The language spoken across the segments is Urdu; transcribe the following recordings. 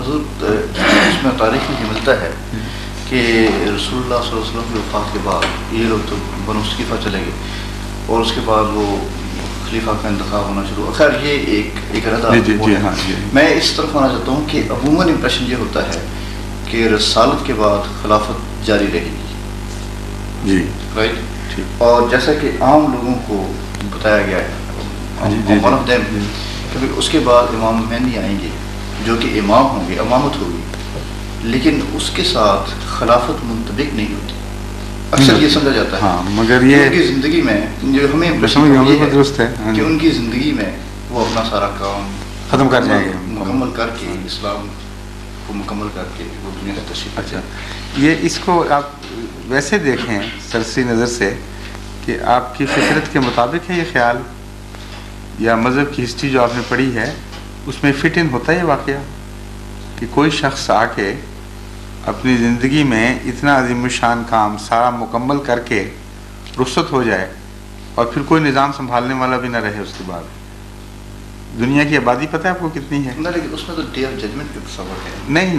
حضور اس میں تاریخ میں ملتا ہے کہ رسول اللہ صلی اللہ علیہ وسلم کی وفات کے بعد یہ لوگ تو بنو ثقیفہ چلے گئے اور اس کے بعد وہ خلیفہ کا انتخاب ہونا شروع. خیر یہ ایک ردا. میں اس طرف آنا چاہتا ہوں کہ عموماً امپریشن یہ ہوتا ہے کہ رسالت کے بعد خلافت جاری رہے گی. جی رائٹ. اور جیسا کہ عام لوگوں کو بتایا گیا ہے ون آف دیم کہ اس کے بعد امام مہدی آئیں گے جو کہ امام ہوں گے, امامت ہوگی, لیکن اس کے ساتھ خلافت منطبق نہیں ہوتی. اکثر یہ سمجھا جاتا ہے مگر یہ ان کی زندگی میں جو ہمیں درست ہے کہ ان کی زندگی میں وہ اپنا سارا کام ختم کر جائیں گے, مکمل کر کے اسلام کو مکمل کر کے وہ دنیا سے تشریف. اچھا, یہ اس کو آپ ویسے دیکھیں سرسری نظر سے کہ آپ کی فطرت کے مطابق ہے یہ خیال, یا مذہب کی ہسٹری جو آپ نے پڑھی ہے اس میں فٹ ان ہوتا ہے یہ واقعہ کہ کوئی شخص آ کے اپنی زندگی میں اتنا عظیم الشان کام سارا مکمل کر کے رخصت ہو جائے اور پھر کوئی نظام سنبھالنے والا بھی نہ رہے اس کے بعد. دنیا کی آبادی پتہ ہے آپ کو کتنی ہے؟ لیکن اس میں تو ڈے آف ججمنٹ کا تصور ہے. نہیں,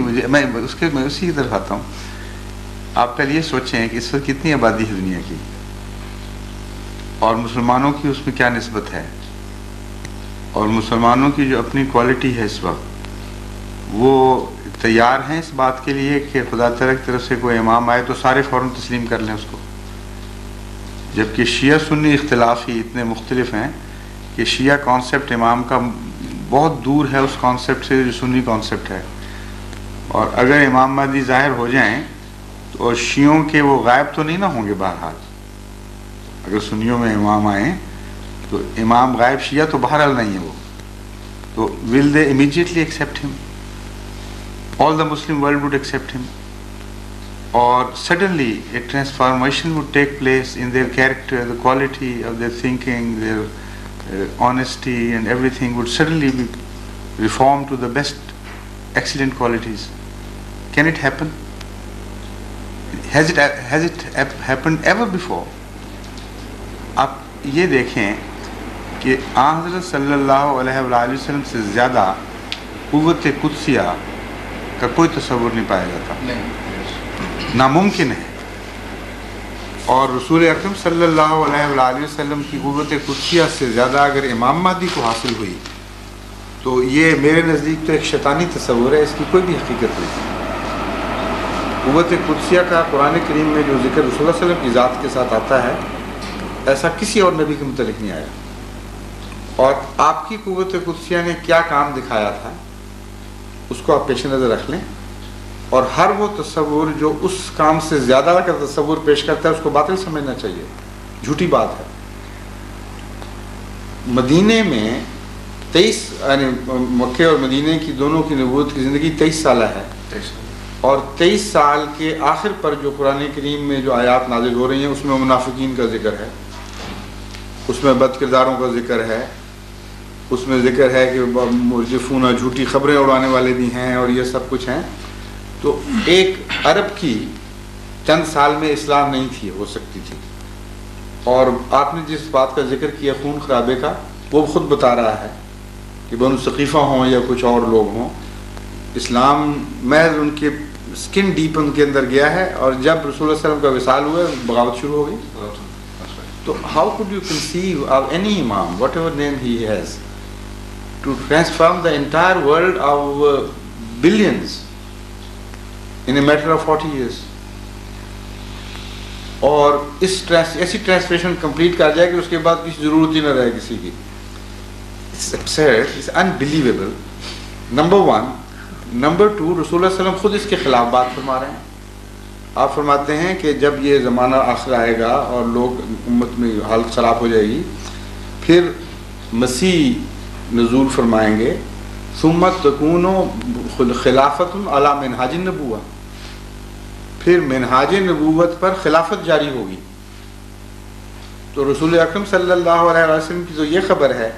میں اسی کی طرف آتا ہوں. آپ پہلے یہ سوچیں کہ اس وقت کتنی آبادی ہے دنیا کی اور مسلمانوں کی اس میں کیا نسبت ہے, اور مسلمانوں کی جو اپنی کوالٹی ہے اس وقت وہ تیار ہیں اس بات کے لیے کہ خدا تعالیٰ کی طرف سے کوئی امام آئے تو سارے فوراً تسلیم کر لیں اس کو. جبکہ شیعہ سنی اختلاف ہی اتنے مختلف ہیں کہ شیعہ کانسیپٹ امام کا بہت دور ہے اس کانسیپٹ سے جو سنی کانسیپٹ ہے, اور اگر امام مہدی ظاہر ہو جائیں تو شیعوں کے وہ غائب تو نہیں نہ ہوں گے. بہرحال اگر سنیوں میں امام آئیں تو امام غائب شیعہ تو بہرحال نہیں ہے وہ, تو will they immediately accept him? All the Muslim world would accept him, or suddenly a transformation would take place in their character, the quality of their thinking, their honesty and everything would suddenly be reformed to the best excellent qualities. Can it happen? Has it happened ever before? آپ یہ دیکھیں کہ آن حضرت صلی اللہ علیہ وآلہ وسلم سے زیادہ قوت قدسیہ کا کوئی تصور نہیں پایا جاتا, ناممکن ہے. اور رسول اکرم صلی اللہ علیہ وآلہ وسلم کی قوت قدسیہ سے زیادہ اگر امام مہدی کو حاصل ہوئی تو یہ میرے نزدیک تو ایک شیطانی تصور ہے, اس کی کوئی بھی حقیقت نہیں. قوت قدسیہ کا قرآن کریم میں جو ذکر رسول اللہ صلی اللہ علیہ وسلم کی ذات کے ساتھ آتا ہے ایسا کسی اور نبی کے متعلق نہیں آیا. اور آپ کی قوت قدسیہ نے کیا کام دکھایا تھا اس کو آپ پیش نظر رکھ لیں, اور ہر وہ تصور جو اس کام سے زیادہ کا تصور پیش کرتا ہے اس کو باطل سمجھنا چاہیے, جھوٹی بات ہے. مدینے میں 23 یعنی مکے اور مدینے کی دونوں کی نبوت کی زندگی 23 سالہ ہے, اور 23 سال کے آخر پر جو قرآن کریم میں جو آیات نازل ہو رہی ہیں اس میں منافقین کا ذکر ہے, اس میں بد کرداروں کا ذکر ہے, اس میں ذکر ہے کہ مرجفون جھوٹی خبریں اڑانے والے بھی ہیں اور یہ سب کچھ ہیں. تو ایک عرب کی چند سال میں اصلاح نہیں تھی, ہو سکتی تھی. اور آپ نے جس بات کا ذکر کیا خون خرابے کا, وہ خود بتا رہا ہے کہ بنو ثقیفہ ہوں یا کچھ اور لوگ ہوں, اسلام محض ان کے سکن ڈیپ ان کے اندر گیا ہے, اور جب رسول اللہ صلی اللہ علیہ وسلم کا وصال ہوا بغاوت شروع ہو گئی. تو how could you conceive of any imam, whatever name he has, to transform the entire world of billions in a matter of 40 years? اور ایسی ٹرانسفریشن کمپلیٹ کر جائے کہ اس کے بعد کسی ضرورت ہی نہ رہے کسی کی. It's absurd, it's unbelievable. Number one. Number two, رسول اللہ صلی اللہ علیہ وسلم خود اس کے خلاف بات فرما رہے ہیں. آپ فرماتے ہیں کہ جب یہ زمانہ آخر آئے گا اور لوگ امت میں حالت خراب ہو جائے گی, پھر مسیح نزول فرمائیں گے, ثم تکون خلافت علی منہاج النبوہ, پھر منہاج نبوت پر خلافت جاری ہوگی. تو رسول اکرم صلی اللہ علیہ وسلم کی تو یہ خبر ہے,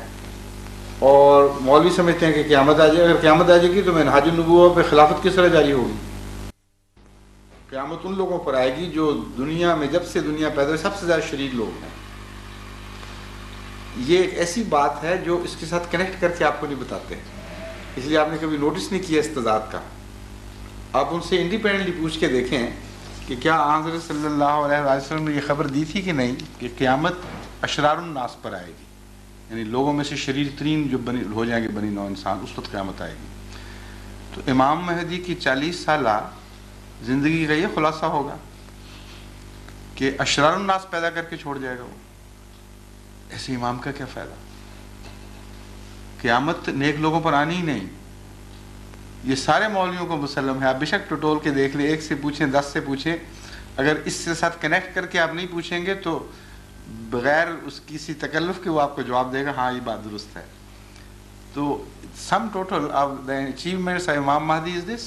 اور مولوی سمجھتے ہیں کہ قیامت آ جائے. اگر قیامت آ جائے گی تو منہاج النبوہ پہ خلافت کس طرح جاری ہوگی؟ قیامت ان لوگوں پر آئے گی جو دنیا میں جب سے دنیا پیدا ہوئی سب سے زیادہ شریر لوگ ہیں. یہ ایک ایسی بات ہے جو اس کے ساتھ کنیکٹ کر کے آپ کو نہیں بتاتے, اس لیے آپ نے کبھی نوٹس نہیں کیا اس تضاد کا. آپ ان سے انڈیپینڈنٹلی پوچھ کے دیکھیں کہ کیا حضرت صلی اللہ علیہ وسلم نے یہ خبر دی تھی کہ نہیں کہ قیامت اشرار الناس پر آئے گی، یعنی لوگوں میں سے شریر ترین جو ہو جائیں گے بنی نوع انسان، اس وقت قیامت آئے گی۔ تو امام مہدی کی 40 سالہ زندگی کا یہ خلاصہ ہوگا کہ اشرار الناس پیدا کر کے چھوڑ جائے گا وہ۔ ایسے امام کا کیا فائدہ؟ قیامت نیک لوگوں پر آنی ہی نہیں، یہ سارے مولویوں کو مسلم ہے۔ آپ بے شک ٹٹول کے دیکھ لیں، ایک سے پوچھیں 10 سے پوچھیں، اگر اس سے ساتھ کنیکٹ کر کے آپ نہیں پوچھیں گے تو بغیر اس کسی تکلف کے وہ آپ کو جواب دے گا ہاں یہ بات درست ہے۔ تو sum total of the achievements of امام مہدی is this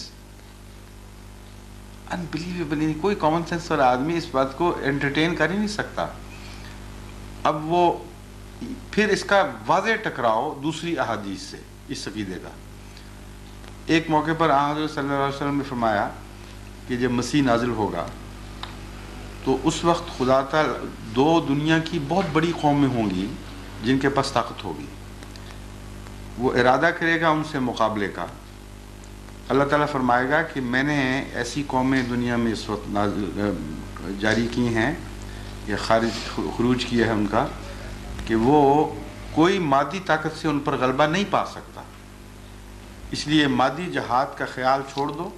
unbelievable، کوئی کامن سینس والا آدمی اس بات کو انٹرٹین کر ہی نہیں سکتا۔ اب وہ پھر اس کا واضح ٹکراؤ دوسری احادیث سے اس عقیدے کا۔ ایک موقع پر حضرت صلی اللہ علیہ وسلم نے فرمایا کہ جب مسیح نازل ہوگا تو اس وقت خدا تعالی 2 دنیا کی بہت بڑی قومیں ہوں گی جن کے پاس طاقت ہوگی، وہ ارادہ کرے گا ان سے مقابلے کا۔ اللہ تعالیٰ فرمائے گا کہ میں نے ایسی قومیں دنیا میں اس وقت جاری کی ہیں یا خروج کیا ہے ان کا کہ وہ کوئی مادی طاقت سے ان پر غلبہ نہیں پا سکتا، اس لیے مادی جہاد کا خیال چھوڑ دو،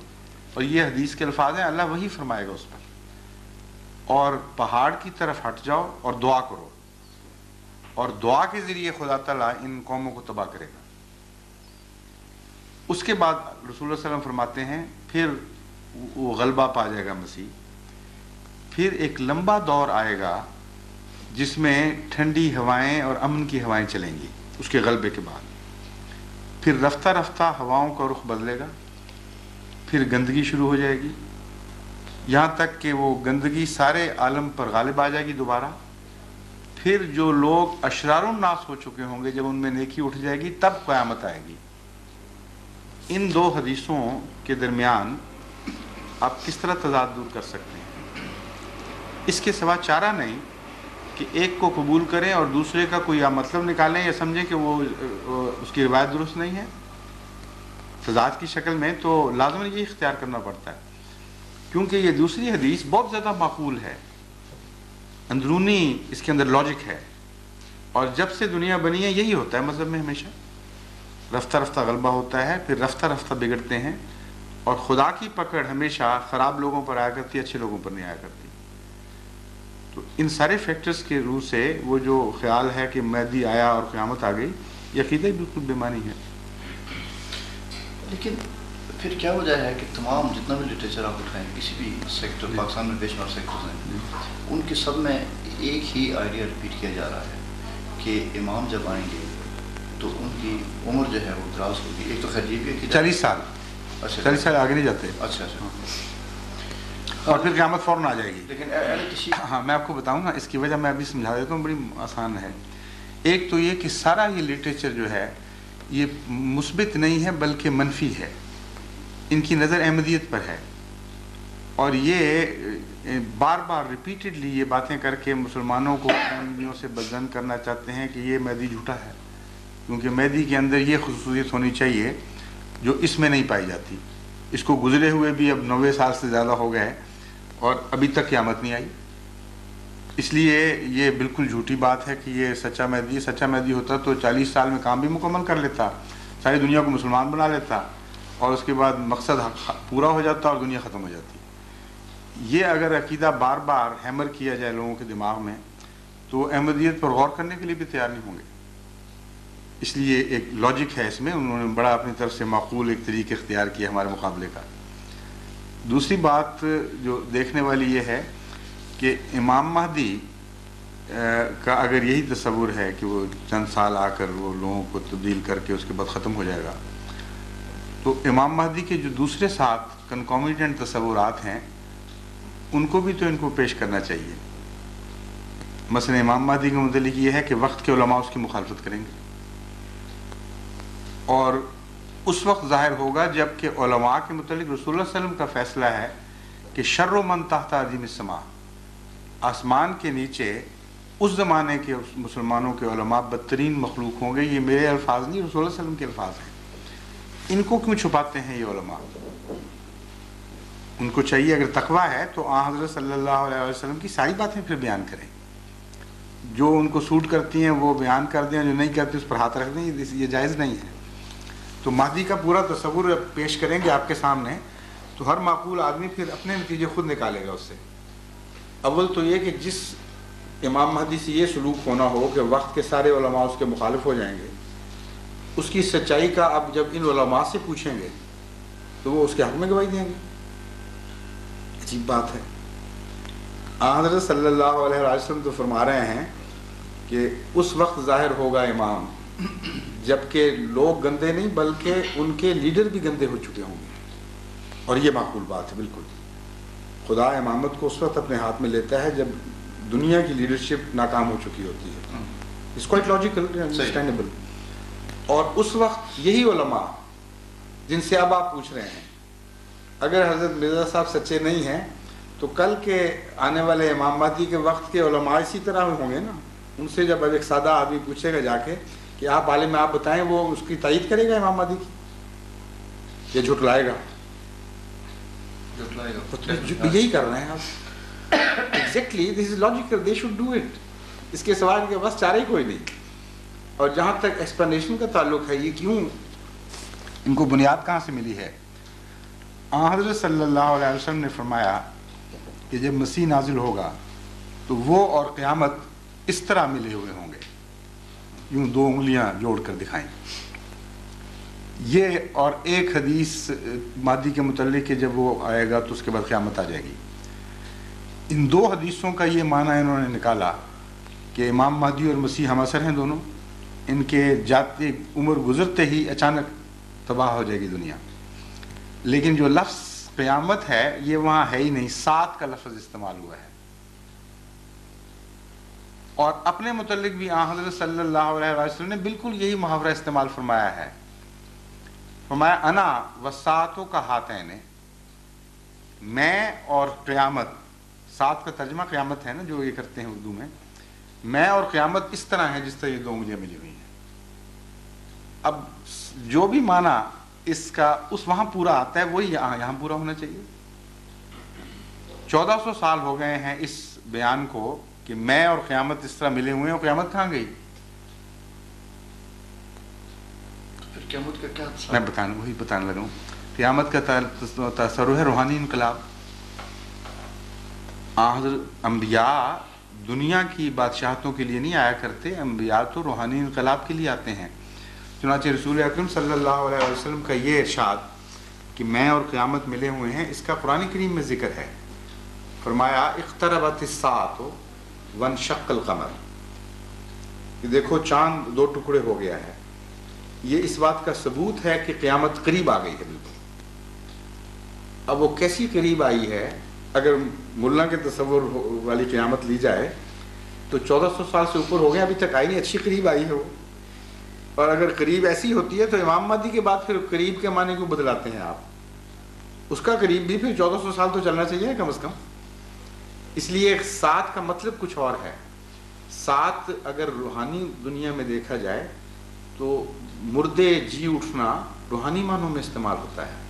اور یہ حدیث کے الفاظ ہیں، اللہ وہی فرمائے گا اس پر، اور پہاڑ کی طرف ہٹ جاؤ اور دعا کرو، اور دعا کے ذریعے خدا تعالیٰ ان قوموں کو تباہ کرے گا۔ اس کے بعد رسول اللہ صلی اللہ علیہ وسلم فرماتے ہیں پھر وہ غلبہ پا جائے گا مسیح، پھر ایک لمبا دور آئے گا جس میں ٹھنڈی ہوائیں اور امن کی ہوائیں چلیں گی اس کے غلبے کے بعد، پھر رفتہ رفتہ ہواؤں کا رخ بدلے گا، پھر گندگی شروع ہو جائے گی، یہاں تک کہ وہ گندگی سارے عالم پر غالب آ جائے گی دوبارہ، پھر جو لوگ اشرار الناس ہو چکے ہوں گے جب ان میں نیکی اٹھ جائے گی تب قیامت آئے گی۔ ان 2 حدیثوں کے درمیان آپ کس طرح تضاد دور کر سکتے ہیں؟ اس کے سوا چارہ نہیں کہ ایک کو قبول کریں اور دوسرے کا کوئی یا مطلب نکالیں یا سمجھیں کہ وہ اس کی روایت درست نہیں ہے تضاد کی شکل میں، تو لازماً یہ اختیار کرنا پڑتا ہے، کیونکہ یہ دوسری حدیث بہت زیادہ معقول ہے، اندرونی اس کے اندر لاجک ہے، اور جب سے دنیا بنی ہے یہی ہوتا ہے مذہب میں، ہمیشہ رفتہ رفتہ غلبہ ہوتا ہے، پھر رفتہ رفتہ بگڑتے ہیں، اور خدا کی پکڑ ہمیشہ خراب لوگوں پر آیا کرتی ہے، اچھے لوگوں پر نہیں آیا کرتی۔ تو ان سارے فیکٹرز کے روح سے وہ جو خیال ہے کہ مہدی آیا اور قیامت آ گئی، یہ عقیدہ بالکل بے معنی ہے۔ لیکن پھر کیا وجہ ہے کہ تمام جتنا بھی لٹریچر آپ اٹھائیں کسی بھی سیکٹر، پاکستان میں بے شمار سیکٹرز ہیں، ان کے سب میں ایک ہی آئیڈیا ریپیٹ کیا جا رہا ہے کہ امام جب آئیں گے تو ان کی عمر جو ہے وہ دراز ہوگی۔ ایک تو خیر یہ بھی ہے کہ 40 سال، اچھا 40 سال آگے نہیں جاتے، اچھا اور پھر قیامت فوراً آ جائے گی۔ لیکن کسی ہاں میں آپ کو بتاؤں گا اس کی وجہ، میں ابھی سمجھا دیتا ہوں، بڑی آسان ہے۔ ایک تو یہ کہ سارا یہ لٹریچر جو ہے یہ مثبت نہیں ہے بلکہ منفی ہے، ان کی نظر احمدیت پر ہے، اور یہ بار بار ریپیٹڈلی یہ باتیں کر کے مسلمانوں کو احمدیوں سے بدظن کرنا چاہتے ہیں کہ یہ مہدی جھوٹا ہے، کیونکہ مہدی کے اندر یہ خصوصیت ہونی چاہیے جو اس میں نہیں پائی جاتی۔ اس کو گزرے ہوئے بھی اب 90 سال سے زیادہ ہو گئے اور ابھی تک قیامت نہیں آئی، اس لیے یہ بالکل جھوٹی بات ہے کہ یہ سچا مہدی۔ سچا مہدی ہوتا تو 40 سال میں کام بھی مکمل کر لیتا، ساری دنیا کو مسلمان بنا لیتا، اور اس کے بعد مقصد پورا ہو جاتا اور دنیا ختم ہو جاتی۔ یہ اگر عقیدہ بار بار ہیمر کیا جائے لوگوں کے دماغ میں تو احمدیت پر غور کرنے کے لیے بھی تیار نہیں ہوں گے۔ اس لیے ایک لاجک ہے اس میں، انہوں نے بڑا اپنی طرف سے معقول ایک طریقہ اختیار کیا ہمارے مقابلے کا۔ دوسری بات جو دیکھنے والی یہ ہے کہ امام مہدی کا اگر یہی تصور ہے کہ وہ چند سال آ کر وہ لوگوں کو تبدیل کر کے اس کے بعد ختم ہو جائے گا، تو امام مہدی کے جو دوسرے 7 کنکومیٹنٹ تصورات ہیں ان کو بھی تو ان کو پیش کرنا چاہیے۔ مثلا امام مہدی کا متعلق یہ ہے کہ وقت کے علماء اس کی مخالفت کریں گے، اور اس وقت ظاہر ہوگا جب کہ علماء کے متعلق رسول اللہ صلی اللہ علیہ وسلم کا فیصلہ ہے کہ شر من تحت عظیم السماء، آسمان کے نیچے اس زمانے کے مسلمانوں کے علماء بدترین مخلوق ہوں گے۔ یہ میرے الفاظ نہیں، رسول اللہ صلی اللہ علیہ وسلم کے الفاظ ہیں۔ ان کو کیوں چھپاتے ہیں یہ علماء؟ ان کو چاہیے اگر تقویٰ ہے تو آن حضرت صلی اللہ علیہ وسلم کی ساری باتیں پھر بیان کریں، جو ان کو سوٹ کرتی ہیں وہ بیان کر دیں، جو نہیں کرتی اس پر ہاتھ رکھ دیں، یہ جائز نہیں ہے۔ تو مہدی کا پورا تصور پیش کریں گے آپ کے سامنے، تو ہر معقول آدمی پھر اپنے نتیجے خود نکالے گا اس سے۔ اول تو یہ کہ جس امام مہدی سے یہ سلوک ہونا ہو کہ وقت کے سارے علماء اس کے مخالف ہو جائیں گے، اس کی سچائی کا اب جب ان علماء سے پوچھیں گے تو وہ اس کے حق میں گواہی دیں گے۔ عجیب بات ہے۔ حضرت صلی اللہ علیہ وسلم تو فرما رہے ہیں کہ اس وقت ظاہر ہوگا امام جبکہ لوگ گندے نہیں بلکہ ان کے لیڈر بھی گندے ہو چکے ہوں گے، اور یہ معقول بات ہے بالکل۔ خدا امامت کو اس وقت اپنے ہاتھ میں لیتا ہے جب دنیا کی لیڈرشپ ناکام ہو چکی ہوتی ہے۔ It's quite logical, understandable. اور اس وقت یہی علماء جن سے اب آپ پوچھ رہے ہیں، اگر حضرت مرزا صاحب سچے نہیں ہیں تو کل کے آنے والے امام مہدی کے وقت کے علماء اسی طرح ہوں گے نا۔ ان سے جب اب ایک سادہ آدمی پوچھے گا جا کے کہ آپ عالم آپ بتائیں، وہ اس کی تائید کرے گا امام مہدی کی، یہ جھٹلائے گا؟ یہی کر رہے ہیں آپ۔ Exactly this is logical, they should do it. اس کے سوا ان کے بس چارہ ہی کوئی نہیں۔ اور جہاں تک ایکسپلینیشن کا تعلق ہے، یہ کیوں ان کو بنیاد کہاں سے ملی ہے؟ حضرت صلی اللہ علیہ وسلم نے فرمایا کہ جب مسیح نازل ہوگا تو وہ اور قیامت اس طرح ملے ہوئے ہوں گے، یوں دو انگلیاں جوڑ کر دکھائیں۔ یہ اور ایک حدیث مہدی کے متعلق کہ جب وہ آئے گا تو اس کے بعد قیامت آ جائے گی۔ ان دو حدیثوں کا یہ معنی انہوں نے نکالا کہ امام مہدی اور مسیح ہم عصر ہیں دونوں، ان کے جاتے عمر گزرتے ہی اچانک تباہ ہو جائے گی دنیا۔ لیکن جو لفظ قیامت ہے یہ وہاں ہے ہی نہیں، سات کا لفظ استعمال ہوا ہے۔ اور اپنے متعلق بھی حضرت صلی اللہ علیہ وسلم نے بالکل یہی محاورہ استعمال فرمایا ہے۔ فرمایا انا وساعتوں کا ہاتین، میں اور قیامت، سات کا ترجمہ قیامت ہے نا جو یہ کرتے ہیں اردو میں اور قیامت اس طرح ہے جس طرح یہ دو انگلیاں ملی ہوئی ہیں۔ اب جو بھی معنی اس کا اس وہاں پورا آتا ہے وہی یہاں پورا ہونا چاہیے۔ 1400 سال ہو گئے ہیں اس بیان کو کہ میں اور قیامت اس طرح ملے ہوئے ہیں، اور قیامت کہاں گئی؟ پھر قیامت کا کیا میں وہی بتانے لگا ہوں۔ قیامت کا تصور ہے روحانی انقلاب۔ حضرت انبیاء دنیا کی بادشاہتوں کے لیے نہیں آیا کرتے، انبیاء تو روحانی انقلاب کے لیے آتے ہیں۔ چنانچہ رسول اکرم صلی اللہ علیہ وسلم کا یہ ارشاد کہ میں اور قیامت ملے ہوئے ہیں، اس کا قرآن کریم میں ذکر ہے۔ فرمایا اقتربت الساعۃ وانشق القمر، کہ دیکھو چاند دو ٹکڑے ہو گیا ہے۔ یہ اس بات کا ثبوت ہے کہ قیامت قریب آ گئی ہے بالکل۔ اب وہ کیسی قریب آئی ہے؟ اگر ملا کے تصور والی قیامت لی جائے تو 1400 سال سے اوپر ہو گیا، ابھی تک آئی نہیں، اچھی قریب آئی ہے وہ۔ اور اگر قریب ایسی ہوتی ہے تو امام مہدی کے بعد پھر قریب کے معنی کو بدلاتے ہیں آپ؟ اس کا قریب بھی پھر 1400 سال تو چلنا چاہیے کم از کم۔ اس لیے سات کا مطلب کچھ اور ہے۔ سات اگر روحانی دنیا میں دیکھا جائے تو مردے جی اٹھنا روحانی معنوں میں استعمال ہوتا ہے،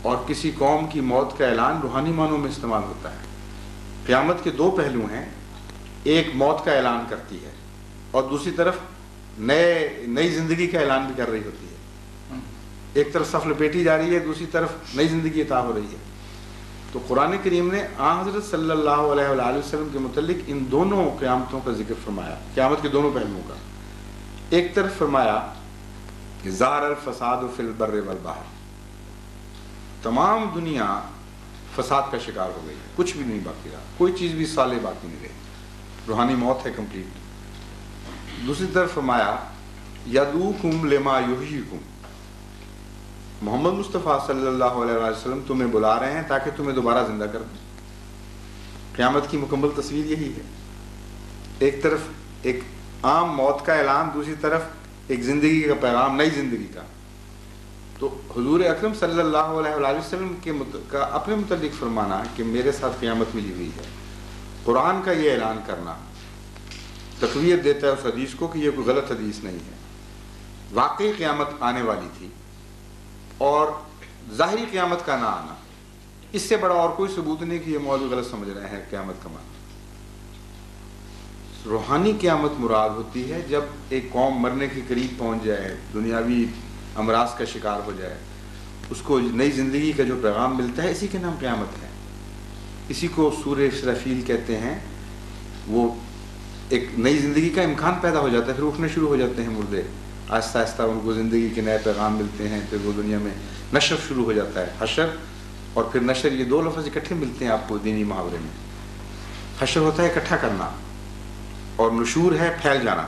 اور کسی قوم کی موت کا اعلان روحانی معنوں میں استعمال ہوتا ہے۔ قیامت کے دو پہلو ہیں، ایک موت کا اعلان کرتی ہے اور دوسری طرف نئی زندگی کا اعلان بھی کر رہی ہوتی ہے۔ ایک طرف صف لپیٹی جا رہی ہے، دوسری طرف نئی زندگی عطا ہو رہی ہے۔ تو قرآن کریم نے حضرت صلی اللہ علیہ وآلہ وسلم کے متعلق ان دونوں قیامتوں کا ذکر فرمایا، قیامت کے دونوں پہلوؤں کا۔ ایک طرف فرمایا کہ ظہر الفساد فی البر والبحر، تمام دنیا فساد کا شکار ہو گئی، کچھ بھی نہیں باقی رہا، کوئی چیز بھی صالح باقی نہیں رہی، روحانی موت ہے کمپلیٹ۔ دوسری طرف فرمایا یدعوکم لما یحییکم، محمد مصطفیٰ صلی اللہ علیہ وسلم تمہیں بلا رہے ہیں تاکہ تمہیں دوبارہ زندہ کر دیں۔ قیامت کی مکمل تصویر یہی ہے، ایک طرف ایک عام موت کا اعلان، دوسری طرف ایک زندگی کا پیغام، نئی زندگی کا۔ تو حضور اکرم صلی اللہ علیہ وآلہ وسلم کا اپنے متعلق فرمانا کہ میرے ساتھ قیامت ملی ہوئی ہے، قرآن کا یہ اعلان کرنا تقویت دیتا ہے اس حدیث کو کہ یہ کوئی غلط حدیث نہیں ہے، واقعی قیامت آنے والی تھی۔ اور ظاہری قیامت کا نہ آنا اس سے بڑا اور کوئی ثبوت نہیں کہ یہ موضوع غلط سمجھ رہے ہیں قیامت کا معنی۔ روحانی قیامت مراد ہوتی ہے جب ایک قوم مرنے کے قریب پہنچ جائے، دنیاوی امراض کا شکار ہو جائے، اس کو نئی زندگی کا جو پیغام ملتا ہے، اسی کے نام قیامت ہے۔ اسی کو سورہ اسرافیل کہتے ہیں۔ وہ ایک نئی زندگی کا امکان پیدا ہو جاتا ہے، پھر اٹھنے شروع ہو جاتے ہیں مردے، آہستہ آہستہ ان کو زندگی کے نئے پیغام ملتے ہیں، پھر وہ دنیا میں نشر شروع ہو جاتا ہے۔ حشر اور پھر نشر، یہ دو لفظ اکٹھے ملتے ہیں آپ کو دینی محاورے میں۔ حشر ہوتا ہے اکٹھا کرنا، اور نشور ہے پھیل جانا۔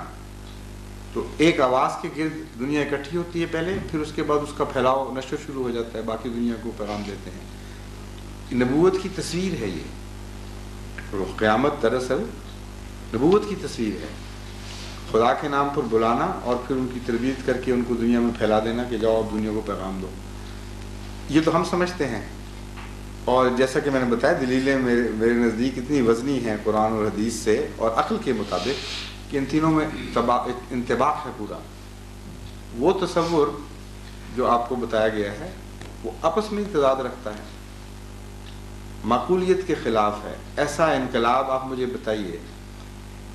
تو ایک آواز کے گرد دنیا اکٹھی ہوتی ہے پہلے، پھر اس کے بعد اس کا پھیلاؤ نشر شروع ہو جاتا ہے، باقی دنیا کو پیغام دیتے ہیں۔ نبوت کی تصویر ہے یہ روح قیامت، دراصل نبوت کی تصویر ہے۔ خدا کے نام پر بلانا اور پھر ان کی تربیت کر کے ان کو دنیا میں پھیلا دینا کہ جاؤ اب دنیا کو پیغام دو، یہ تو ہم سمجھتے ہیں۔ اور جیسا کہ میں نے بتایا، دلیلیں میرے نزدیک اتنی وزنی ہیں قرآن اور حدیث سے اور عقل کے مطابق کہ ان تینوں میں انطباق ہے پورا۔ وہ تصور جو آپ کو بتایا گیا ہے وہ آپس میں تضاد رکھتا ہے، معقولیت کے خلاف ہے۔ ایسا انقلاب آپ مجھے بتائیے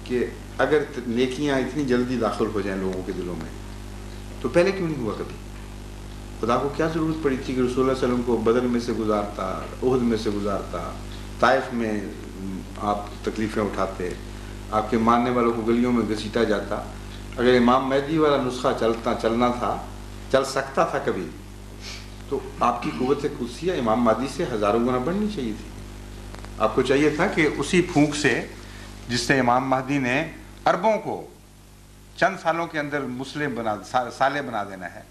کہ اگر نیکیاں اتنی جلدی داخل ہو جائیں لوگوں کے دلوں میں تو پہلے کیوں نہیں ہوا کبھی؟ خدا کو کیا ضرورت پڑی تھی کہ رسول اللہ صلی اللہ علیہ وسلم کو بدر میں سے گزارتا، احد میں سے گزارتا، طائف میں آپ تکلیفیں اٹھاتے، آپ کے ماننے والوں کو گلیوں میں گھسیٹا جاتا؟ اگر امام مہدی والا نسخہ چلنا تھا، چل سکتا تھا کبھی، تو آپ کی قوت قدسیہ امام مہدی سے ہزاروں گنا بڑھنی چاہیے تھی۔ آپ کو چاہیے تھا کہ اسی پھونک سے جس سے امام مہدی نے عربوں کو چند سالوں کے اندر مسلم صالح بنا دینا ہے،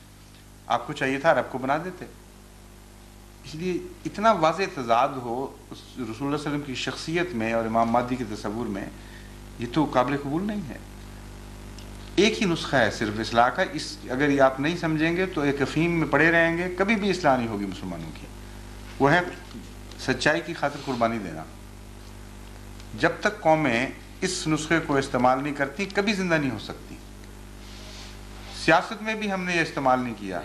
آپ کو چاہیے تھا عرب کو بنا دیتے۔ اس لیے اتنا واضح تضاد ہو رسول اللہ صلی اللہ علیہ وسلم کی شخصیت میں اور امام مہدی کے تصور میں، یہ تو قابل قبول نہیں ہے۔ ایک ہی نسخہ ہے صرف اصلاح کا، اگر یہ آپ نہیں سمجھیں گے تو ایک افہیم میں پڑے رہیں گے، کبھی بھی اصلاح نہیں ہوگی مسلمانوں کی۔ وہ ہے سچائی کی خاطر قربانی دینا۔ جب تک قومیں اس نسخے کو استعمال نہیں کرتی، کبھی زندہ نہیں ہو سکتی۔ سیاست میں بھی ہم نے یہ استعمال نہیں کیا۔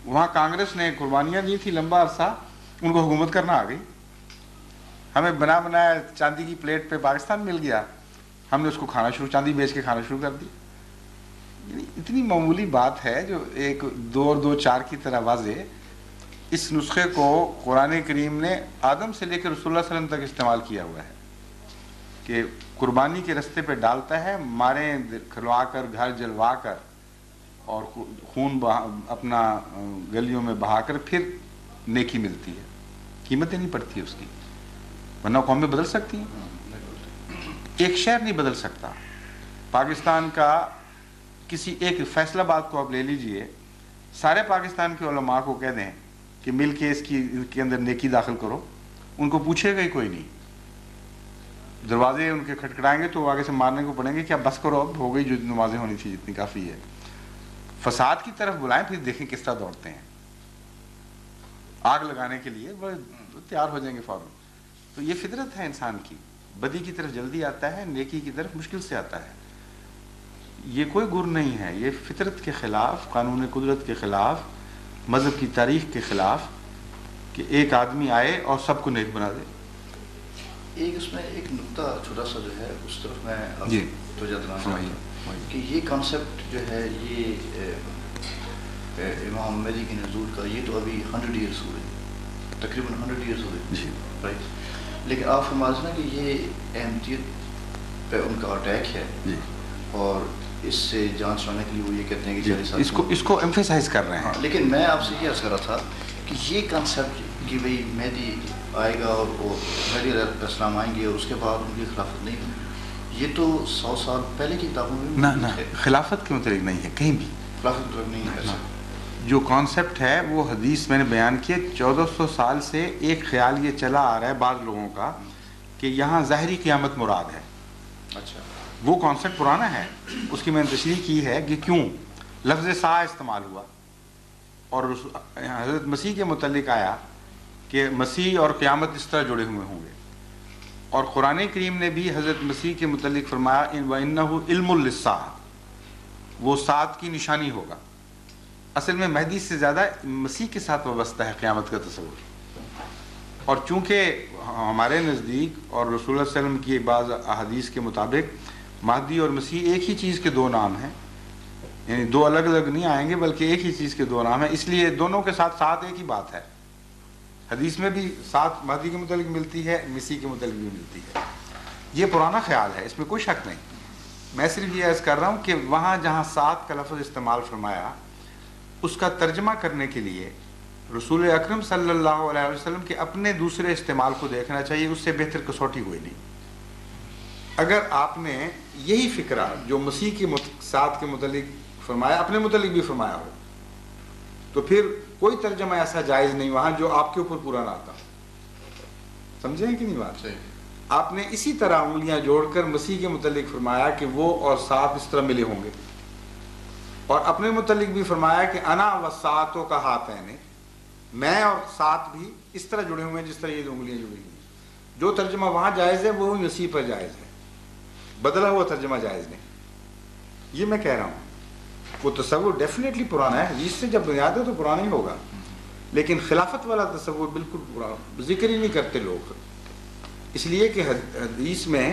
وہاں کانگریس نے قربانیاں دی تھی لمبا عرصہ، ان کو حکومت کرنا آ گئی۔ ہمیں بنا بنایا چاندی کی پلیٹ پہ پاکستان مل گیا، ہم نے اس کو کھانا شروع، چاندی بیچ کے کھانا شروع کر دی۔ یعنی اتنی معمولی بات ہے جو ایک 2 اور 2 4 کی طرح واضح۔ اس نسخے کو قرآن کریم نے آدم سے لے کر رسول اللہ صلی اللہ علیہ وسلم تک استعمال کیا ہوا ہے کہ قربانی کے رستے پہ ڈالتا ہے، ماریں کھلوا کر، گھر جلوا کر اور خون اپنا گلیوں میں بہا کر، پھر نیکی ملتی ہے، قیمت نہیں پڑتی اس کی، ورنہ قومیں بدل سکتی ہیں، ایک شہر نہیں بدل سکتا۔ پاکستان کا کسی ایک فیصلہ آباد کو آپ لے لیجئے، سارے پاکستان کے علماء کو کہہ دیں کہ مل کے اس کے اندر نیکی داخل کرو، ان کو پوچھے گا ہی کوئی نہیں۔ دروازے ان کے کھٹکھٹائیں گے تو وہ آگے سے مارنے کو پڑیں گے، کیا بس کرو اب، ہو گئی جو نمازیں ہونی تھی جتنی کافی ہے۔ فساد کی طرف بلائیں، پھر دیکھیں کس طرح دوڑتے ہیں، آگ لگانے کے لیے تیار ہو جائیں گے فوراً۔ تو یہ فطرت ہے انسان کی، بدی کی طرف جلدی آتا ہے، نیکی کی طرف مشکل سے آتا ہے۔ یہ کوئی گر نہیں ہے، یہ فطرت کے خلاف، قانون قدرت کے خلاف، مذہب کی تاریخ کے خلاف کہ ایک آدمی آئے اور سب کو نیک بنا دے۔ اس میں ایک نقطہ چھوٹا سا جو ہے اس طرف میں جی توجہ دلانا چاہتا ہوں کہ یہ کانسیپٹ جو ہے یہ امام مہدی کے نزول کا، یہ تو ابھی 100 ایئرس ہوئے، تقریباً 100 ایئرس ہوئے، رائٹ۔ لیکن آپ فرماتے ہیں کہ یہ احمدیت پہ ان کا اٹیک ہے اور اس سے جان چھڑانے کے لیے وہ یہ کہتے ہیں کہ اس کو ایمفیسائز کر رہے ہیں۔ لیکن میں آپ سے یہ عرض کر رہا تھا کہ یہ کانسیپٹ کہ بھئی مہدی آئے گا اور مہدی علیہ السلام آئیں گے اور اس کے بعد ان کی خلافت نہیں ہوگی، یہ تو 100 سال پہلے کی کتابوں میں نہ خلافت کے متعلق نہیں ہے، کہیں بھی خلافت کے متعلق نہیں ہے۔ جو کانسیپٹ ہے وہ حدیث میں نے بیان کیا، 1400 سال سے ایک خیال یہ چلا آ رہا ہے بعض لوگوں کا کہ یہاں ظاہری قیامت مراد ہے۔ اچھا، وہ کانسیپٹ پرانا ہے، اس کی میں نے تشریح کی ہے کہ کیوں لفظ سا استعمال ہوا، اور حضرت مسیح کے متعلق آیا کہ مسیح اور قیامت اس طرح جڑے ہوئے ہوں گے، اور قرآن کریم نے بھی حضرت مسیح کے متعلق فرمایا وَإِنَّهُ عِلْمٌ لِلسَّاعَةِ، وہ ساعت کی نشانی ہوگا۔ اصل میں مہدی سے زیادہ مسیح کے ساتھ وابستہ ہے قیامت کا تصور، اور چونکہ ہمارے نزدیک اور رسول اللہ صلی اللہ علیہ وسلم کی بعض احادیث کے مطابق مہدی اور مسیح ایک ہی چیز کے دو نام ہیں، یعنی دو الگ الگ نہیں آئیں گے بلکہ ایک ہی چیز کے دو نام ہیں، اس لیے دونوں کے ساتھ ساتھ ایک ہی بات ہے۔ حدیث میں بھی ساتھ مہدی کے متعلق ملتی ہے، مسیح کے متعلق بھی ملتی ہے۔ یہ پرانا خیال ہے، اس میں کوئی شک نہیں۔ میں صرف یہ عرض کر رہا ہوں کہ وہاں جہاں ساتھ کا لفظ استعمال فرمایا، اس کا ترجمہ کرنے کے لیے رسول اکرم صلی اللہ علیہ وسلم کے اپنے دوسرے استعمال کو دیکھنا چاہیے، اس سے بہتر کسوٹی کوئی نہیں۔ اگر آپ نے یہی فکرہ جو مسیح کے ساتھ کے متعلق فرمایا اپنے متعلق بھی فرمایا ہو، تو پھر کوئی ترجمہ ایسا جائز نہیں وہاں جو آپ کے اوپر پورا نہ آتا۔ سمجھیں کہ نہیں بات؟ آپ نے اسی طرح انگلیاں جوڑ کر مسیح کے متعلق فرمایا کہ وہ اور ساتھ اس طرح ملے ہوں گے، اور اپنے متعلق بھی فرمایا کہ انا و ساتوں کا ہاتھ ہے، میں اور ساتھ بھی اس طرح جڑے ہوئے ہیں جس طرح یہ انگلیاں جڑی ہوئی ہیں۔ جو ترجمہ وہاں جائز ہے وہ مسیح پر جائز ہے، بدلا ہوا ترجمہ جائز نہیں۔ یہ میں کہہ رہا ہوں، وہ تصور ڈیفینیٹلی پرانا ہے، حدیث سے جب بنیاد ہے تو پرانا ہی ہوگا، لیکن خلافت والا تصور بالکل پرانا، ذکر ہی نہیں کرتے لوگ، اس لیے کہ حدیث میں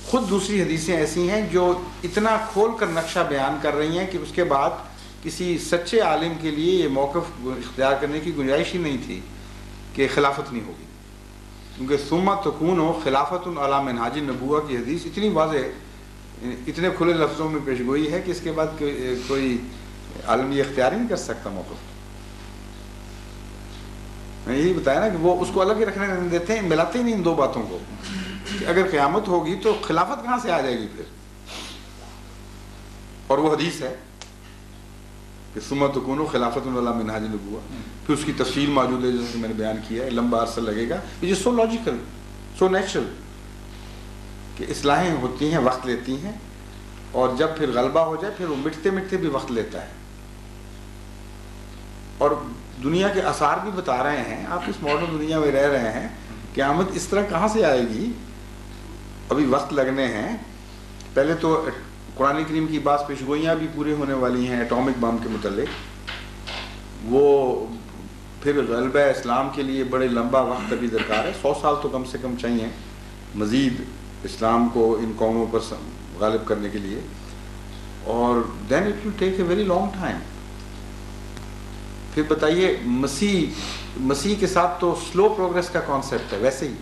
خود دوسری حدیثیں ایسی ہیں جو اتنا کھول کر نقشہ بیان کر رہی ہیں کہ اس کے بعد کسی سچے عالم کے لیے یہ موقف اختیار کرنے کی گنجائش ہی نہیں تھی کہ خلافت نہیں ہوگی، کیونکہ ثم تکون خلافت علی منہاج النبوہ کی حدیث اتنی واضح، اتنے کھلے لفظوں میں پیش گوئی ہے کہ اس کے بعد کوئی عالم یہ اختیار ہی نہیں کر سکتا موقف۔ میں یہی بتایا نا کہ وہ اس کو الگ ہی رکھنے نہیں دیتے ہیں، ملاتے ہی نہیں ان دو باتوں کو، کہ اگر قیامت ہوگی تو خلافت کہاں سے آ جائے گی پھر؟ اور وہ حدیث ہے کہ ثم تکون خلافت علی منہاج النبوہ، پھر اس کی تفصیل موجود ہے جیسے کہ میں نے بیان کیا ہے، لمبا عرصہ لگے گا، یہ سو لاجیکل، سو نیچرل کہ اصلاحیں ہوتی ہیں، وقت لیتی ہیں، اور جب پھر غلبہ ہو جائے پھر وہ مٹتے مٹتے بھی وقت لیتا ہے۔ اور دنیا کے آثار بھی بتا رہے ہیں، آپ اس ماڈرن دنیا میں رہ رہے ہیں، قیامت اس طرح کہاں سے آئے گی؟ ابھی وقت لگنے ہیں۔ پہلے تو قرآن کریم کی بعض پیشگوئیاں بھی پوری ہونے والی ہیں ایٹامک بم کے متعلق، وہ پھر غلبہ اسلام کے لیے بڑے لمبا وقت ابھی درکار ہے، 100 سال تو کم سے کم چاہیے مزید اسلام کو ان قوموں پر غالب کرنے کے لیے، اور then it will take a very long time. پھر بتائیے مسیح کے ساتھ تو سلو پروگریس کا کانسیپٹ ہے، ویسے ہی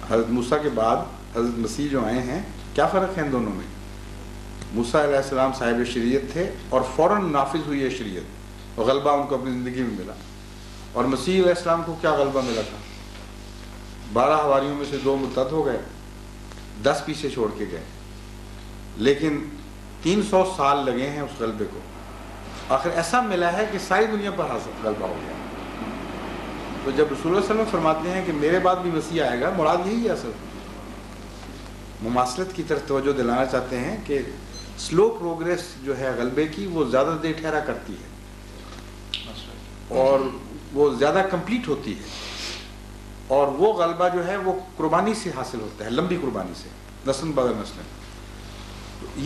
حضرت موسیٰ کے بعد حضرت مسیح جو آئے ہیں، کیا فرق ہے ان دونوں میں؟ موسیٰ علیہ السلام صاحب شریعت تھے اور فوراً نافذ ہوئی ہے شریعت، اور غلبہ ان کو اپنی زندگی میں ملا، اور مسیح علیہ السلام کو کیا غلبہ ملا تھا؟ 12 حواریوں میں سے 2 مرتد ہو گئے، 10 پیچھے چھوڑ کے گئے، لیکن 300 سال لگے ہیں اس غلبے کو، آخر ایسا ملا ہے کہ ساری دنیا پر حاصل غلبہ ہو گیا۔ تو جب رسول اللہ صلی اللہ علیہ وسلم فرماتے ہیں کہ میرے بعد بھی مسیح آئے گا، مراد یہی ہے، اصل مماثلت کی طرف توجہ دلانا چاہتے ہیں کہ سلو پروگریس جو ہے غلبے کی وہ زیادہ دیر ٹھہرا کرتی ہے اور وہ زیادہ کمپلیٹ ہوتی ہے، اور وہ غلبہ جو ہے وہ قربانی سے حاصل ہوتا ہے، لمبی قربانی سے، نسل بعد نسل۔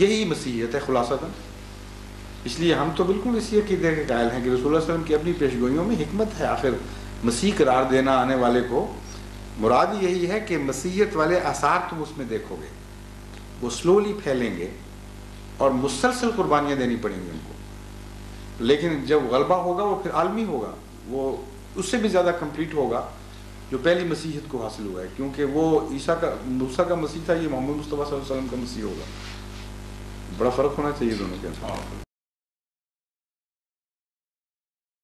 یہی مسیحیت ہے خلاصتاً۔ اس لیے ہم تو بالکل اسی عقیدے کے قائل ہیں کہ رسول اللہ صلی اللہ علیہ وسلم کی اپنی پیشگوئیوں میں حکمت ہے، آخر مسیح قرار دینا آنے والے کو، مراد یہی ہے کہ مسیحیت والے آثار تم اس میں دیکھو گے، وہ سلولی پھیلیں گے اور مسلسل قربانیاں دینی پڑیں گی ان کو، لیکن جب غلبہ ہوگا وہ پھر عالمی ہوگا، وہ اس سے بھی زیادہ کمپلیٹ ہوگا جو پہلی مسیحیت کو حاصل ہوا ہے، کیونکہ وہ موسیٰ کا مسیح تھا، یہ محمد مصطفیٰ صلی اللہ علیہ وسلم کا مسیح ہوگا۔ بڑا فرق ہونا چاہیے دونوں کے اندر۔